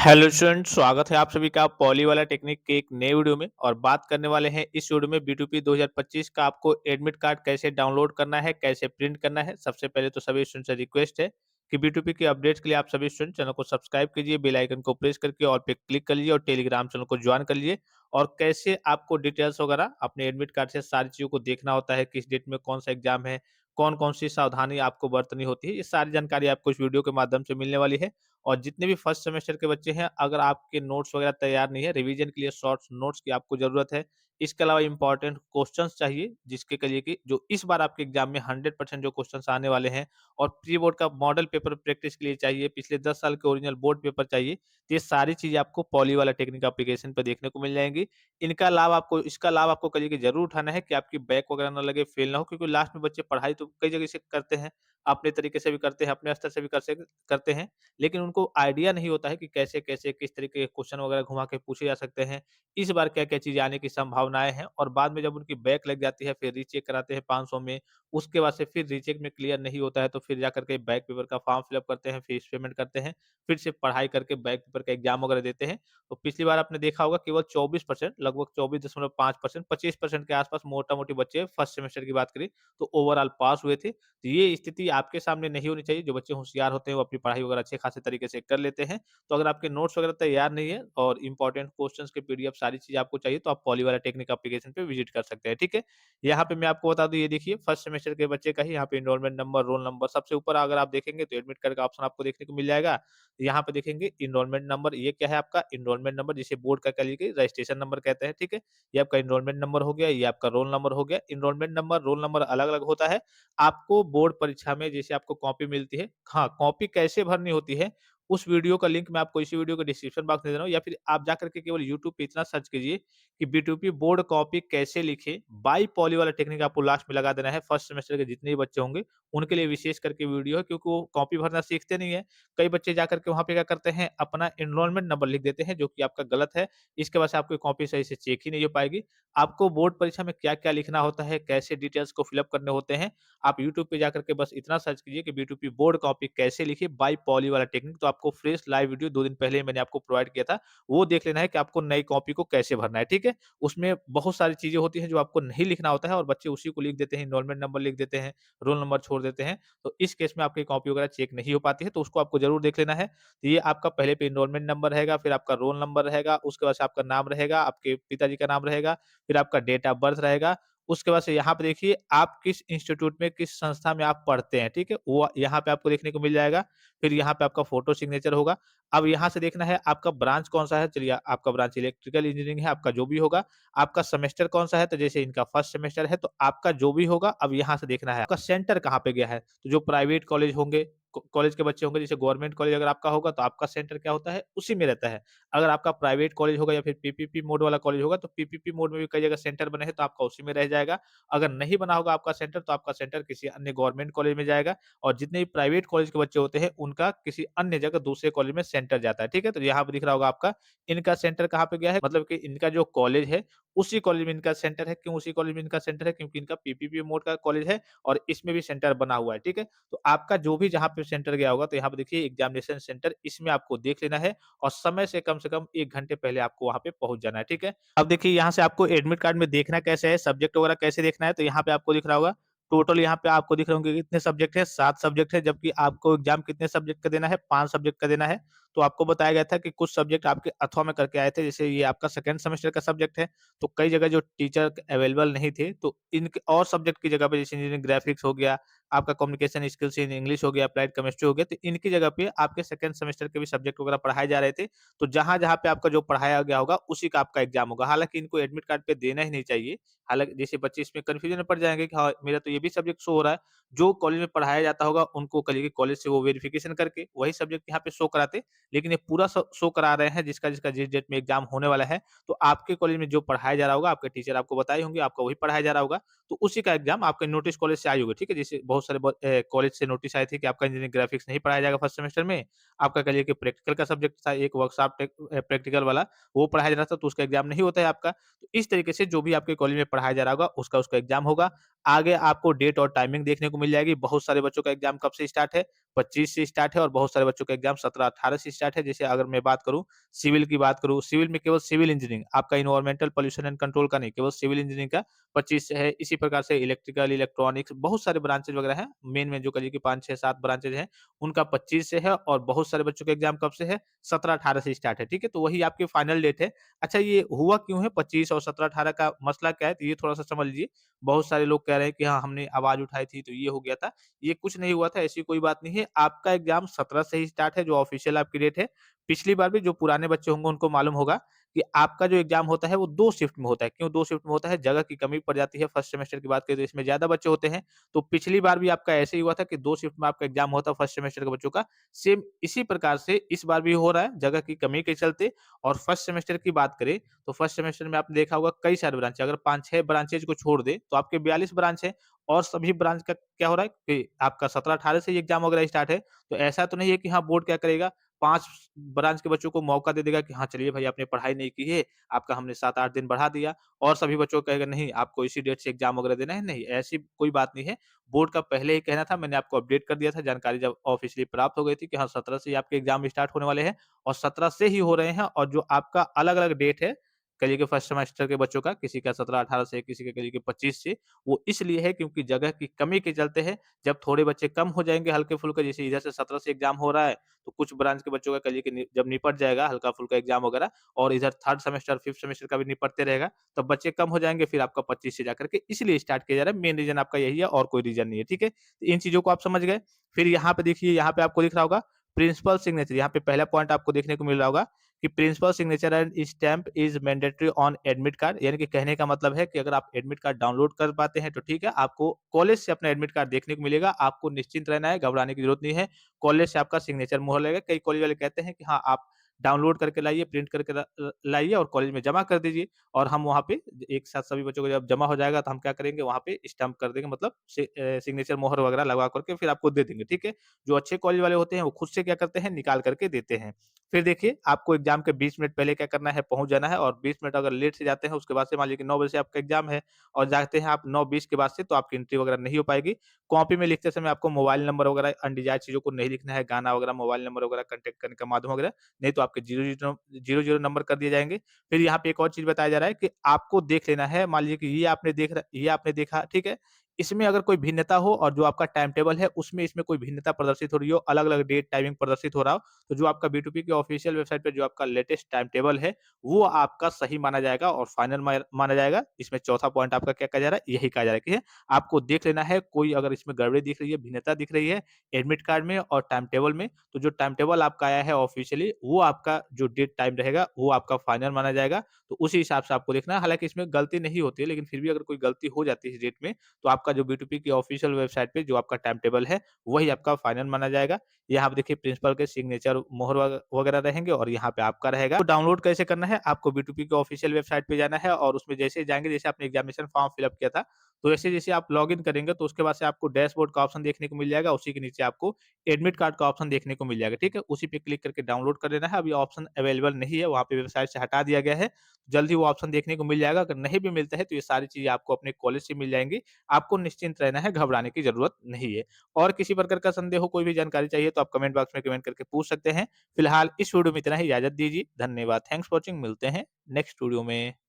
Hello student, स्वागत है आप सभी का पॉली वाला टेक्निक के एक नए वीडियो में। और बात करने वाले हैं इस वीडियो में B2P 2025 का आपको एडमिट कार्ड कैसे डाउनलोड करना है, कैसे प्रिंट करना है। सबसे पहले तो सभी स्टूडेंट से रिक्वेस्ट है कि B2P की अपडेट्स के लिए आप सभी स्टूडेंट चैनल को सब्सक्राइब कीजिए, बेल आइकन को प्रेस करके ऑल पे क्लिक कर लीजिए और टेलीग्राम चैनल को ज्वाइन कर लीजिए। और कैसे आपको डिटेल्स वगैरह अपने एडमिट कार्ड से सारी चीज़ों को देखना होता है, किस डेट में कौन सा एग्जाम है, कौन-कौन सी सावधानी आपको बरतनी होती है, ये सारी जानकारी आपको इस वीडियो के माध्यम से मिलने वाली है। और जितने भी फर्स्ट सेमेस्टर के बच्चे हैं, अगर आपके नोट्स वगैरह तैयार नहीं है, रिवीजन के लिए शॉर्ट नोट्स की आपको ज़रूरत है। इसके अलावा इम्पोर्टेंट क्वेश्चन्स चाहिए, जिसके के लिए कि जो इस बार आपके एग्ज़ाम में 100% जो क्वेश्चन्स आने वाले हैं। और प्री बोर्ड का मॉडल पेपर प्रैक्टिस के लिए चाहिए, पिछले 10 साल के ओरिजिनल बोर्ड पेपर चाहिए। तो ये सारी चीज़ें आपको पॉली वाला टेक्निक एप्लीकेशन पे देखने को मिल जाएँगी। इसका लाभ आपको करिए कि ज़रूर उठाना है कि आपकी बैक वगैरह ना लगे, फेल ना हो, क्योंकि लास्ट में बच्चे पढ़ाई तो कई जगह से करते हैं, अपने तरीके से भी करते हैं, अपने स्तर से भी करते हैं। लेकिन उनको आइडिया नहीं होता है कि कैसे-कैसे, किस तरीके के क्वेश्चन वगैरह घुमा के पूछे जा सकते हैं। इस बार क्या-क्या चीज़ें आने की संभावनाएँ हैं, और बाद में जब उनकी बैक लग जाती है, फिर रीचेक कराते हैं 500 में, उसके बाद से फिर रीचेक में क्लियर नहीं होता है, तो फिर जाकर के बैक पेपर का फॉर्म फिल अप करते हैं, फीस पेमेंट करते हैं, फिर से पढ़ाई करके बैक पेपर का एग्ज़ाम वगैरह देते हैं। तो पिछली बार आपने देखा होगा केवल 24%, लगभग 24.5%, 25% के आस-पास मोटा-मोटी बच्चे फर्स्ट सेमेस्टर की बात करें, तो ओवरऑल पास हुए थे। तो ये स्थिति आपके सामने नहीं होनी चाहिए। जो बच्चे होशियार होते हैं वो अपनी पढ़ाई वगैरह अच्छे खासे तरीके से कर लेते हैं। तो अगर आपके नोट्स वगैरह तैयार नहीं है और इंपॉर्टेंट क्वेश्चंस के पीडीएफ सारी चीज़ आपको चाहिए, तो आप पॉली वाला टेक्निक एप्लीकेशन पे विजिट कर सकते हैं, ठीक है? यहाँ पे मैं आपको बता दूँ, ये देखिए फर्स्ट सेमेस्टर के बच्चे का ही यहाँ पे एनरोलमेंट नंबर, रोल नंबर सबसे ऊपर अगर आप देखेंगे तो एडमिट कार्ड का ऑप्शन आपको देखने को मिल जाएगा। यहाँ पे देखेंगे एनरोलमेंट नंबर, ये क्या है आपका एनरोलमेंट नंबर, जिसे बोर्ड का कह लीजिए रजिस्ट्रेशन नंबर कहते हैं, ठीक है? ये आपका एनरोलमेंट नंबर हो गया, ये आपका रोल नंबर हो गया। एनरोलमेंट नंबर, रोल नंबर अलग-अलग होता है। आपको बोर्ड परीक्षा में जैसे आपको कॉपी मिलती है, हाँ, कॉपी कैसे भरनी होती है, उस वीडियो का लिंक मैं आपको इसी वीडियो के डिस्क्रिप्शन बॉक्स में दे रहा हूँ, या फिर आप जाकर के केवल यूट्यूब पे इतना सर्च कीजिए कि B2P बोर्ड कॉपी कैसे लिखें, बाय पॉली वाला टेक्निक आपको लास्ट में लगा देना है। फर्स्ट सेमेस्टर के जितने भी बच्चे होंगे, उनके लिए विशेष करके वीडियो है, क्योंकि वो कॉपी भरना सीखते नहीं है। कई बच्चे जाकर के वहाँ पे क्या करते हैं, अपना एनरोलमेंट नंबर लिख देते हैं, जो कि आपका गलत है। इसके बाद से आपकी कॉपी सही से चेक ही नहीं हो पाएगी। आपको बोर्ड परीक्षा में क्या-क्या लिखना होता है, कैसे डिटेल्स को फिल अप करने होते हैं, आप यूट्यूब पे जाकर के बस इतना सर्च कीजिए कि B2P बोर्ड कॉपी कैसे लिखिए बाय पॉली वाला टेक्निक। तो आपको फ्रेश लाइव वीडियो 2 दिन पहले ही मैंने आपको प्रोवाइड किया था, वो देख लेना है कि आपको नई कॉपी को कैसे भरना है, ठीक है? उसमें बहुत सारी चीज़ें होती हैं जो आपको नहीं लिखना होता है, और बच्चे उसी को लिख देते हैं, एनरोलमेंट नंबर लिख देते हैं, रोल नंबर छोड़ देते हैं। तो इस केस में आपकी कॉपी वगैरह चेक नहीं हो पाती है, तो उसको आपको ज़रूर देख लेना है। तो ये आपका पहले पे एनरोलमेंट नंबर रहेगा, फिर आपका रोल नंबर रहेगा, उसके बाद से आपका नाम रहेगा, आपके पिताजी का नाम रहेगा, फिर आपका डेट ऑफ बर्थ रहेगा। उसके बाद से यहाँ पे देखिए आप किस इंस्टीट्यूट में, किस संस्था में आप पढ़ते हैं, ठीक है? वो यहाँ पे आपको देखने को मिल जाएगा। फिर यहाँ पे आपका फ़ोटो सिग्नेचर होगा। अब यहाँ से देखना है आपका ब्रांच कौन-सा है, चलिए आपका ब्रांच इलेक्ट्रिकल इंजीनियरिंग है, आपका जो भी होगा। आपका सेमेस्टर कौन-सा है, तो जैसे इनका फर्स्ट सेमेस्टर है, तो आपका जो भी होगा, अब यहाँ से देखना है आपका सेंटर कहाँ पे गया है। तो जो प्राइवेट कॉलेज होंगे, कॉलेज के बच्चे होंगे, जैसे गवर्नमेंट कॉलेज अगर आपका होगा, तो आपका सेंटर क्या होता है, उसी में रहता है। अगर आपका प्राइवेट कॉलेज होगा या फिर पीपीपी मोड वाला कॉलेज होगा, तो पीपीपी मोड में भी कई जगह सेंटर बने हैं, तो आपका उसी में रह जाएगा। अगर नहीं बना होगा आपका सेंटर, तो आपका सेंटर किसी अन्य गवर्नमेंट कॉलेज में जाएगा, और जितने भी प्राइवेट कॉलेज के बच्चे होते हैं, उनका किसी अन्य जगह दूसरे कॉलेज में सेंटर जाता है, ठीक है? तो यहाँ पे दिख रहा होगा आपका, इनका सेंटर कहाँ पे गया है, मतलब कि इनका जो कॉलेज है, उसी कॉलेज में इनका सेंटर है। क्यों उसी कॉलेज में इनका सेंटर है? क्योंकि इनका पीपीपी मोड का कॉलेज है, और इसमें भी सेंटर बना हुआ है, ठीक है? तो आपका जो भी जहाँ पे सेंटर गया होगा, तो यहाँ पे देखिए एग्जामिनेशन सेंटर, इसमें आपको देख लेना है, और समय से कम 1 घंटे पहले आपको वहाँ पे पहुँच जाना है, ठीक है? अब देखिए यहाँ से आपको एडमिट कार्ड में देखना कैसे है, सब्जेक्ट वगैरह कैसे देखना है, तो यहाँ पे आपको दिख रहा होगा, टोटल यहाँ पे आपको दिख रहे होंगे कितने सब्जेक्ट है, 7 सब्जेक्ट है, जबकि आपको एग्ज़ाम कितने सब्जेक्ट का देना है, 5 सब्जेक्ट का देना है। तो आपको बताया गया था कि कुछ सब्जेक्ट आपके अथवा में करके आए थे, जैसे ये आपका सेकंड सेमेस्टर का सब्जेक्ट है, तो कई जगह जो टीचर अवेलेबल नहीं थे, तो इनके और सब्जेक्ट की जगह पे, जैसे इंजीनियरिंग ग्राफिक्स हो गया, आपका कम्युनिकेशन स्किल्स इन इंग्लिश हो गया, अप्लाइड केमिस्ट्री हो गया, तो इनकी जगह पे आपके सेकंड सेमेस्टर के भी सब्जेक्ट वगैरह पढ़ाए जा रहे थे। तो जहाँ-जहाँ पे आपका जो पढ़ाया गया होगा, उसी का आपका एग्ज़ाम होगा। हालाँकि इनको एडमिट कार्ड पे देना ही नहीं चाहिए। हालाँकि जैसे बच्चे इसमें कन्फ्यूज़न में पड़ जाएँगे कि हाँ, मेरा तो ये भी सब्जेक्ट शो हो रहा है। जो कॉलेज में पढ़ाया जाता होगा, उनको कहिए कि कॉलेज से वो वेरिफ़िकेशन करके वही सब्जेक्ट यहाँ पे शो कराते। लेकिन ये पूरा शो करा रहे हैं, जिसका जिस डेट में एग्ज़ाम होने वाला है, तो आपके कॉलेज में जो पढ़ाया जा रहा होगा, आपके टीचर आपको बताए होंगे, आपका वही पढ़ाया जा रहा होगा, तो उसी का एग्ज़ाम आपके नोटिस कॉलेज से आई होगी, ठीक है? जैसे बहुत सारे कॉलेज से नोटिस आए थे कि आपका इंजीनियरिंग ग्राफिक्स नहीं पढ़ाया जाएगा फर्स्ट सेमेस्टर में। आपका कहिए कि प्रैक्टिकल का सब्जेक्ट था, एक वर्कशॉप प्रैक्टिकल वाला, वो पढ़ाया जा रहा था, तो उसका एग्ज़ाम नहीं होता है आपका। तो इस तरीके से जो भी आपके कॉलेज में पढ़ाया जा रहा होगा, उसका एग्ज़ाम होगा। आगे आपको डेट और टाइमिंग देखने को मिल जाएगी। बहुत सारे बच्चों का एग्ज़ाम कब से स्टार्ट है, 25 से स्टार्ट है और बहुत सारे बच्चों का एग्ज़ाम 17-18 से स्टार्ट है। जैसे अगर मैं बात करूँ सिविल की बात करूँ, सिविल में केवल सिविल इंजीनियरिंग, आपका एनवायरमेंटल पॉल्यूशन एंड कंट्रोल का नहीं, केवल सिविल इंजीनियरिंग का 25 से है। इसी प्रकार से इलेक्ट्रिकल, इलेक्ट्रॉनिक्स बहुत सारे ब्रांचेज़ वगैरह हैं। मेन जो कहिए कि 5, 6, 7 ब्रांचेज़ हैं, उनका 25 से है और बहुत सारे बच्चों का एग्ज़ाम कब से है? 17-18 से स्टार्ट है, ठीक है? तो वही आपकी फाइनल डेट है। अच्छा ये हुआ क्यों है 25 और 17-18 का मसला क्या है? तो ये थोड़ा-सा समझ लीजिए। बहुत सारे लोग कह रहे हैं कि हाँ, हमने आवाज़ उठाई थी तो ये हो गया था। ये कुछ नहीं हुआ था, ऐसी कोई बात नहीं है। आपका एग्ज़ाम 17 से ही स्टार्ट है जो ऑफ़िशियल आपकी डेट है। पिछली बार भी जो पुराने बच्चे होंगे उनको मालूम होगा कि आपका जो एग्ज़ाम होता है वो 2 शिफ्ट में होता है। क्यों 2 शिफ्ट में होता है? जगह की कमी पड़ जाती है। फर्स्ट सेमेस्टर की बात करें तो इसमें ज़्यादा बच्चे होते हैं। तो पिछली बार भी आपका ऐसे ही हुआ था कि 2 शिफ्ट में आपका एग्ज़ाम हुआ था फर्स्ट सेमेस्टर के बच्चों का। सेम इसी प्रकार से इस बार भी हो रहा है, जगह की कमी के चलते। और फर्स्ट सेमेस्टर की बात करें, तो फर्स्ट सेमेस्टर में आपने देखा होगा कई सारे ब्रांच है, अगर 5-6 ब्रांचेज़ को छोड़ दें, तो आपके 42 ब्रांच हैं और सभी ब्रांच का क्या हो रहा है कि आपका 17-18 से ही एग्ज़ाम वगैरह स्टार्ट है। तो ऐसा तो नहीं है कि हाँ, बोर्ड क्या करेगा, 5 ब्रांच के बच्चों को मौका दे देगा कि हाँ, चलिए भाई आपने पढ़ाई नहीं की है, आपका हमने 7-8 दिन बढ़ा दिया और सभी बच्चों को कहेगा नहीं, आपको इसी डेट से एग्ज़ाम वगैरह देना है। नहीं, ऐसी कोई बात नहीं है। बोर्ड का पहले ही कहना था, मैंने आपको अपडेट कर दिया था, जानकारी जब ऑफ़िशियली प्राप्त हो गई थी कि हाँ, 17 से ही आपके एग्ज़ाम स्टार्ट होने वाले हैं और 17 से ही हो रहे हैं और जो आपका अलग-अलग डेट है, कहिए कि फर्स्ट सेमेस्टर के बच्चों का, किसी का 17-18 से, किसी का कहिए कि 25 से, वो इसलिए है क्योंकि जगह की कमी के चलते है। जब थोड़े बच्चे कम हो जाएँगे हल्के-फुल्के, जैसे इधर से 17 से एग्ज़ाम हो रहा है, तो कुछ ब्रांच के बच्चों का कहिए कि जब निपट जाएगा हल्का-फुल्का एग्ज़ाम वगैरह और इधर 3rd सेमेस्टर, 5th सेमेस्टर का भी निपटते रहेगा, तब बच्चे कम हो जाएँगे, फिर आपका 25 से जाकर के इसलिए स्टार्ट किया जा रहा है। मेन रीज़न आपका यही है और कोई रीज़न नहीं है, ठीक है? तो इन चीज़ों को आप समझ गए। फिर यहाँ पे देखिए, यहाँ पे आपको दिख रहा होगा प्रिंसिपल सिग्नेचर, यहाँ पे पहला पॉइंट आपको देखने को मिल रहा होगा कि principal signature and stamp is mandatory on admit card, यानी कि कहने का मतलब है कि अगर आप एडमिट कार्ड डाउनलोड कर पाते हैं तो ठीक है, आपको कॉलेज से अपना एडमिट कार्ड देखने को मिलेगा, आपको निश्चिंत रहना है, घबराने की ज़रूरत नहीं है। कॉलेज से आपका सिग्नेचर मोहर लगेगा। कई कॉलेज वाले कहते हैं कि हाँ, आप डाउनलोड करके लाइए, प्रिंट करके लाइए और कॉलेज में जमा कर दीजिए और हम वहाँ पे एक साथ सभी बच्चों को जब जमा हो जाएगा तो हम क्या करेंगे, वहाँ पे स्टैम्प कर देंगे, मतलब सिग्नेचर मोहर वगैरह लगवा करके फिर आपको दे देंगे, ठीक है? जो अच्छे कॉलेज वाले होते हैं वो खुद से क्या करते हैं, निकाल करके देते हैं। फिर देखिए, आपको एग्ज़ाम के 20 मिनट पहले क्या करना है, पहुँच जाना है और 20 मिनट अगर लेट से जाते हैं, उसके बाद से मान लीजिए कि 9 बजे से आपका एग्ज़ाम है और जाते हैं आप 9:20 के बाद से, तो आपकी एंट्री वगैरह नहीं हो पाएगी। कॉपी में लिखते समय आपको मोबाइल नंबर वगैरह अनडिज़ायर्ड चीज़ों को नहीं लिखना है, गाना वगैरह, मोबाइल नंबर वगैरह, कॉन्टैक्ट करने का माध्यम वगैरह, नहीं तो आपके 0-0 नंबर कर दिए जाएँगे। फिर यहाँ पे एक और चीज़ बताया जा रहा है कि आपको देख लेना है, मान लीजिए कि ये आपने देखा, ठीक है? इसमें अगर कोई भिन्नता हो और जो आपका टाइम टेबल है, उसमें इसमें कोई भिन्नता प्रदर्शित हो रही हो, अलग-अलग डेट, टाइमिंग प्रदर्शित हो रहा हो, तो जो आपका B2P की ऑफ़िशियल वेबसाइट पे जो आपका लेटेस्ट टाइम टेबल है, वो आपका सही माना जाएगा और फाइनल माना जाएगा। इसमें चौथा पॉइंट आपका क्या कहा जा रहा है, यही कहा जा रहा है कि आपको देख लेना है, कोई अगर इसमें गड़बड़ी दिख रही है, भिन्नता दिख रही है, एडमिट कार्ड में और टाइम टेबल में, तो जो टाइम टेबल आपका आया है ऑफ़िशियली, वो आपका जो डेट टाइम रहेगा, वो आपका फाइनल माना जाएगा। तो उसी हिसाब से आपको देखना है। हालाँकि इसमें गलती नहीं होती है, लेकिन फिर भी अगर कोई गलती हो जाती है इस डेट में, तो आपका जो B2P की ऑफ़िशियल वेबसाइट पे जो आपका टाइम टेबल है, वही आपका फाइनल माना जाएगा। यहाँ पे देखिए प्रिंसिपल के सिग्नेचर, मोहर वगैरह रहेंगे और यहाँ पे आपका रहेगा। तो डाउनलोड कैसे करना है? आपको B2P की ऑफ़िशियल वेबसाइट पे जाना है और उसमें जैसे ही जाएँगे, जैसे आपने एग्ज़ामिनेशन फॉर्म फिल अप किया था, तो ऐसे जैसे आप लॉगिन करेंगे, तो उसके बाद से आपको डैशबोर्ड का ऑप्शन देखने को मिल जाएगा। उसी के नीचे आपको एडमिट कार्ड का ऑप्शन देखने को मिल जाएगा, ठीक है? उसी पे क्लिक करके डाउनलोड कर लेना है। अभी ऑप्शन अवेलेबल नहीं है, वहाँ पे वेबसाइट से हटा दिया गया है। जल्द ही वो ऑप्शन देखने को मिल जाएगा। अगर नहीं भी मिलता है, तो ये सारी चीज़ें आपको अपने कॉलेज से मिल जाएँगी। आपको निश्चिंत रहना है, घबराने की ज़रूरत नहीं है। और किसी प्रकार का संदेह हो, कोई भी जानकारी चाहिए, तो आप कमेंट बॉक्स में कमेंट करके पूछ सकते हैं। फिलहाल इस वीडियो में इतना ही, इजाज़त दीजिए। धन्यवाद। Thanks for watching. मिलते हैं नेक्स्ट वीडियो में।